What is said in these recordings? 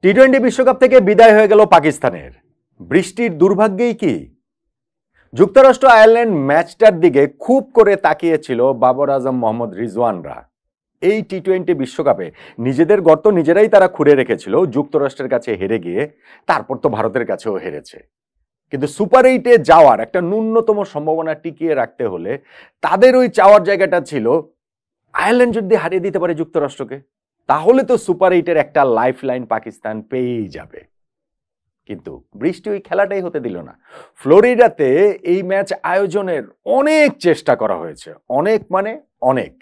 টি-20 বিশ্বকাপ থেকে বিদায় হয়ে গেল পাকিস্তানের। বৃষ্টির দুর্ভাগ্যেই কি? যুক্তরাষ্ট্র আয়ারল্যান্ড ম্যাচটার দিকে খুব করে তাকিয়েছিল বাবর আজম, মোহাম্মদ রিজওয়ানরা। এই টি-20 বিশ্বকাপে নিজেদের গর্ত নিজেরাই তারা খুঁড়ে রেখেছিল যুক্তরাষ্ট্রের কাছে হেরে গিয়ে। তারপর তো ভারতের কাছেও হেরেছে। কিন্তু সুপার 8-এ যাওয়ার একটা ন্যূনতম সম্ভাবনা টিকিয়ে রাখতে হলে তাদের ওই চাওয়ার জায়গাটা ছিল আয়ারল্যান্ড যদি হারিয়ে দিতে পারে যুক্তরাষ্ট্রকে, তাহলে তো সুপার 8-এর একটা লাইফ লাইন পাকিস্তান পেয়েই যাবে। কিন্তু বৃষ্টি ওই খেলাটাই হতে দিল না। ফ্লোরিডাতে এই ম্যাচ আয়োজনের অনেক চেষ্টা করা হয়েছে, অনেক মানে অনেক।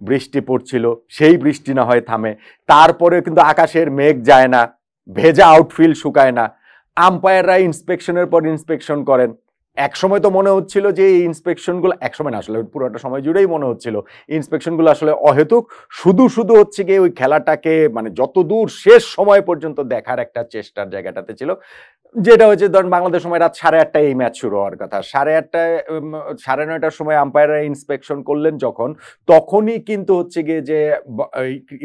বৃষ্টি পড়ছিল, সেই বৃষ্টি না হয় থামে, তারপরে কিন্তু আকাশের মেঘ যায় না, ভেজা আউটফিল্ড শুকায় না, আম্পায়াররা ইন্সপেকশনের পর ইন্সপেকশন করেন। একসময় তো মনে হচ্ছিল যে এই ইন্সপেকশনগুলো, একসময় না আসলে পুরোটা সময় জুড়েই মনে হচ্ছিল ইন্সপেকশনগুলো আসলে অহেতুক, শুধু শুধু হচ্ছে গিয়ে ওই খেলাটাকে মানে যতদূর শেষ সময় পর্যন্ত দেখার একটা চেষ্টার জায়গাটাতে ছিল। যেটা হচ্ছে ধরেন বাংলাদেশ সময় রাত 8:30টায় এই ম্যাচ শুরু হওয়ার কথা, 8:30টায় 9:30টার সময় আম্পায়াররা ইন্সপেকশন করলেন যখন, তখনই কিন্তু হচ্ছে গিয়ে যে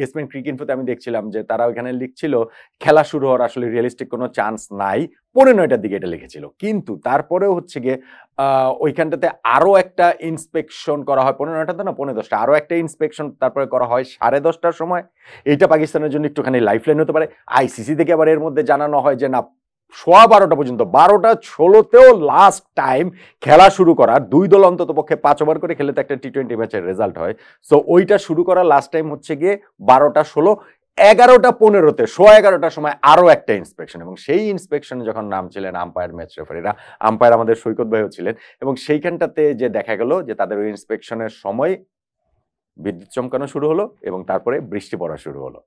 ESPN ক্রিক ইনফোতে আমি দেখছিলাম যে তারা ওইখানে লিখছিল খেলা শুরু হওয়ার আসলে রিয়েলিস্টিক কোনো চান্স নাই, 9:45টার দিকে এটা লিখেছিল। কিন্তু তারপরেও হচ্ছে গিয়ে ওইখানটাতে আরো একটা ইন্সপেকশন করা হয়, 9:45টা না 10:45, আরো একটা ইন্সপেকশন তারপরে করা হয় 10:30টার সময়। এটা পাকিস্তানের জন্য একটুখানি লাইফলাইন হতে পারে। আইসিসি থেকে আবার এর মধ্যে জানানো হয় যে না, 12:15 পর্যন্ত, 12:16তেও লাস্ট টাইম খেলা শুরু করার, দুই দল অন্তত পক্ষে 5 ওভার করে খেলে তো একটা টি-20 ম্যাচের রেজাল্ট হয়। সো ওইটা শুরু করার লাস্ট টাইম হচ্ছে গিয়ে 12:16, 11:15তে 11:15টার সময় আরো একটা ইন্সপেকশন, এবং সেই ইন্সপেকশনে যখন নাম ছিলেন আম্পায়ার, ম্যাচ রেফারিরা, আম্পায়ার আমাদের সৈকত ভাইও ছিলেন, এবং সেইখানটাতে যে দেখা গেল যে তাদের ওই ইন্সপেকশনের সময় বিদ্যুৎ চমকানো শুরু হলো এবং তারপরে বৃষ্টি পড়া শুরু হলো।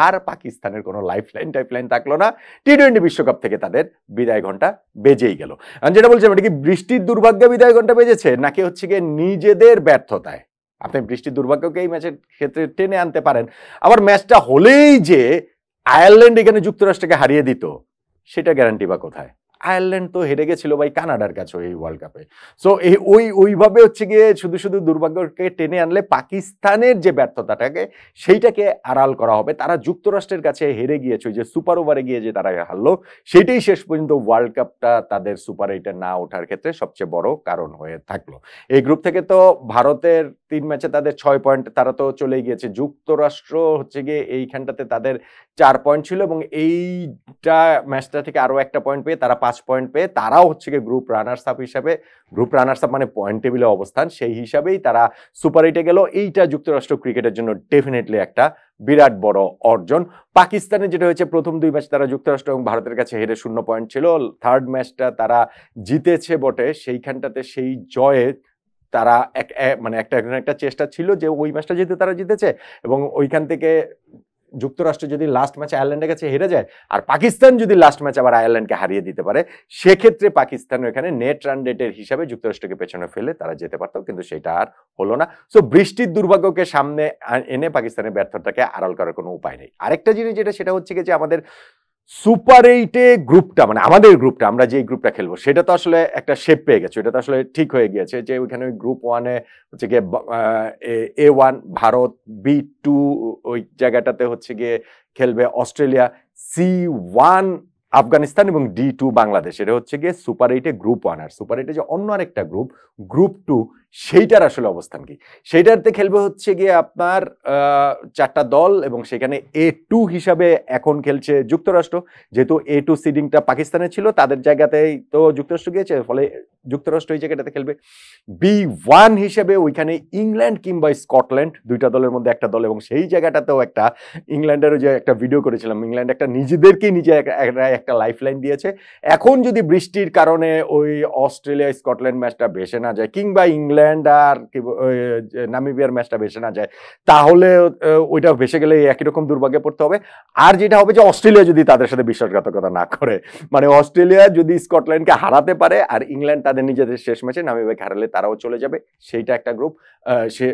আর পাকিস্তানের কোনো লাইফলাইন টাইফলাইন থাকলো না, টি-20 বিশ্বকাপ থেকে তাদের বিদায় ঘন্টা বেজেই গেল। আমি যেটা বলছিলাম, এটা কি বৃষ্টির দুর্ভাগ্যে বিদায় ঘন্টা বেজেছে, নাকি হচ্ছে গিয়ে নিজেদের ব্যর্থতায়? আপনি বৃষ্টির দুর্ভাগ্যকে এই ম্যাচের ক্ষেত্রে টেনে আনতে পারেন, আবার ম্যাচটা হলেই যে আয়ারল্যান্ড এখানে যুক্তরাষ্ট্রকে হারিয়ে দিত সেটা গ্যারান্টি বা কোথায়? আয়ারল্যান্ড তো হেরে গেছিল ভাই কানাডার কাছে এই ওয়ার্ল্ড কাপে। সো ওইভাবে হচ্ছে গিয়ে শুধু শুধু দুর্ভাগ্যকে টেনে আনলে পাকিস্তানের যে ব্যর্থতাটাকে সেইটাকে আড়াল করা হবে। তারা যুক্তরাষ্ট্রের কাছে হেরে গিয়েছে, ওই যে সুপার ওভারে গিয়ে যে তারা হারলো, সেটাই শেষ পর্যন্ত ওয়ার্ল্ড কাপটা তাদের সুপার 8-এ না ওঠার ক্ষেত্রে সবচেয়ে বড় কারণ হয়ে থাকলো। এই গ্রুপ থেকে তো ভারতের 3 ম্যাচে তাদের 6 পয়েন্ট, তারা তো চলেই গিয়েছে। যুক্তরাষ্ট্র হচ্ছে গিয়ে এইখানটাতে তাদের 4 পয়েন্ট ছিল, এবং এইটা ম্যাচটা থেকে আরো একটা পয়েন্ট পেয়ে তারা 5 পয়েন্ট পেয়ে তারাও হচ্ছে গিয়ে গ্রুপ রানার্স আপ হিসাবে, গ্রুপ রানার্স আপ মানে পয়েন্ট টেবিলে অবস্থান, সেই হিসাবেই তারা সুপার 8-এ গেল। এইটা যুক্তরাষ্ট্র ক্রিকেটের জন্য ডেফিনেটলি একটা বিরাট বড় অর্জন। পাকিস্তানের যেটা হয়েছে, প্রথম 2 ম্যাচ তারা যুক্তরাষ্ট্র এবং ভারতের কাছে হেরে 0 পয়েন্ট ছিল, থার্ড ম্যাচটা তারা জিতেছে বটে, সেইখানটাতে সেই জয়ে তারা মানে একটা চেষ্টা ছিল যে ওই ম্যাচটা যেহেতু তারা জিতেছে, এবং ওইখান থেকে যুক্তরাষ্ট্র যদি লাস্ট ম্যাচে আয়ারল্যান্ডের কাছে হেরে যায় আর পাকিস্তান যদি লাস্ট ম্যাচ আবার আয়ারল্যান্ডকে হারিয়ে দিতে পারে, সেক্ষেত্রে পাকিস্তান এখানে নেট রান রেটের হিসাবে যুক্তরাষ্ট্রকে পেছনে ফেলে তারা যেতে পারতো, কিন্তু সেটা আর হলো না। সো বৃষ্টির দুর্ভাগ্যকে সামনে এনে পাকিস্তানের ব্যর্থতাকে আড়াল করার কোনো উপায় নেই। আরেকটা জিনিস যেটা, সেটা হচ্ছে যে আমাদের সুপার 8-এ গ্রুপটা, মানে আমাদের গ্রুপটা, আমরা যে গ্রুপটা খেলবো সেটা তো আসলে একটা শেপ পেয়ে গেছে, এটা তো আসলে ঠিক হয়ে গিয়েছে যে ওইখানে ওই গ্রুপ 1-এ হচ্ছে গিয়ে A1 ভারত, B2 ওই জায়গাটাতে হচ্ছে গিয়ে খেলবে অস্ট্রেলিয়া, C1 আফগানিস্তান এবং D2 বাংলাদেশ। এটা হচ্ছে গিয়ে সুপার 8-এ গ্রুপ 1। আর সুপার 8-এ যে অন্য আরেকটা গ্রুপ, গ্রুপ 2, সেইটার আসলে অবস্থান কি? সেইটাতে খেলবে হচ্ছে গিয়ে আপনার 4টা দল, এবং সেখানে A2 হিসাবে এখন খেলছে যুক্তরাষ্ট্র। যেহেতু A2 সিডিংটা পাকিস্তানে ছিল, তাদের জায়গাতেই তো যুক্তরাষ্ট্র গিয়েছে, ফলে যুক্তরাষ্ট্র এই জায়গাটাতে খেলবে। B1 হিসেবে ওইখানে ইংল্যান্ড কিংবা স্কটল্যান্ড, 2টা দলের মধ্যে একটা দল, এবং সেই জায়গাটাতেও একটা ইংল্যান্ডের যে একটা ভিডিও করেছিলাম, ইংল্যান্ড একটা নিজেদেরকেই নিজে একটা লাইফ লাইন দিয়েছে। এখন যদি বৃষ্টির কারণে ওই অস্ট্রেলিয়া স্কটল্যান্ড ম্যাচটা ভেসে না যায়, কিংবা ইংল্যান্ড আর নামিবিয়ার ম্যাচটা ভেসে না যায়, তাহলে ওইটা ভেসে গেলে একই রকম দুর্ভাগ্যে পড়তে হবে। আর যেটা হবে যে অস্ট্রেলিয়া যদি তাদের সাথে বিশ্বাসঘাতকতা না করে, মানে অস্ট্রেলিয়া যদি স্কটল্যান্ডকে হারাতে পারে আর ইংল্যান্ড তাদের নিজেদের শেষ ম্যাচে নামিবিয়াকে হারালে তারাও চলে যাবে, সেইটা একটা গ্রুপ,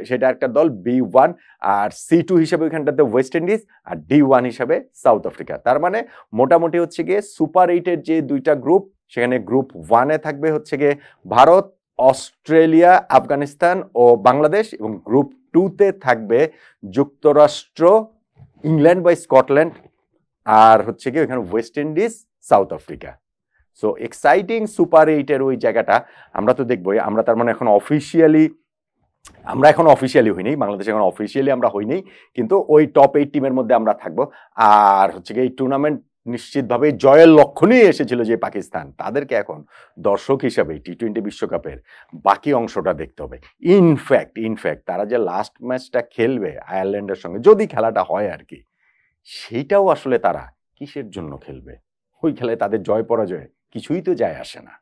সেটা একটা দল B1। আর C2 হিসেবে ওইখানটাতে ওয়েস্ট ইন্ডিজ, আর D1 হিসেবে সাউথ আফ্রিকা। তার মানে মোটামুটি হচ্ছে গিয়ে সুপার 8-এর যে 2টা গ্রুপ, সেখানে গ্রুপ 1-এ থাকবে হচ্ছে গিয়ে ভারত, অস্ট্রেলিয়া, আফগানিস্তান ও বাংলাদেশ, এবং গ্রুপ 2-তে থাকবে যুক্তরাষ্ট্র, ইংল্যান্ড বা স্কটল্যান্ড, আর হচ্ছে কি ওইখানে West Indies, south Africa. So exciting super এইটের ওই জায়গাটা আমরা তো দেখবোই। আমরা তার মানে এখন অফিসিয়ালি, আমরা এখন অফিসিয়ালি হইনি, বাংলাদেশ এখন অফিসিয়ালি আমরা হইনি, কিন্তু ওই টপ 8 টিমের মধ্যে আমরা থাকবো। আর হচ্ছে কি এই টুর্নামেন্ট নিশ্চিতভাবে জয়ের লক্ষ্য নিয়ে এসেছিল যে পাকিস্তান, তাদেরকে এখন দর্শক হিসাবে টি-20 বিশ্বকাপের বাকি অংশটা দেখতে হবে। ইনফ্যাক্ট তারা যে লাস্ট ম্যাচটা খেলবে আয়ারল্যান্ডের সঙ্গে, যদি খেলাটা হয় আর কি, সেইটাও আসলে তারা কিসের জন্য খেলবে? ওই খেলায় তাদের জয় পরাজয় কিছুই তো যায় আসে না।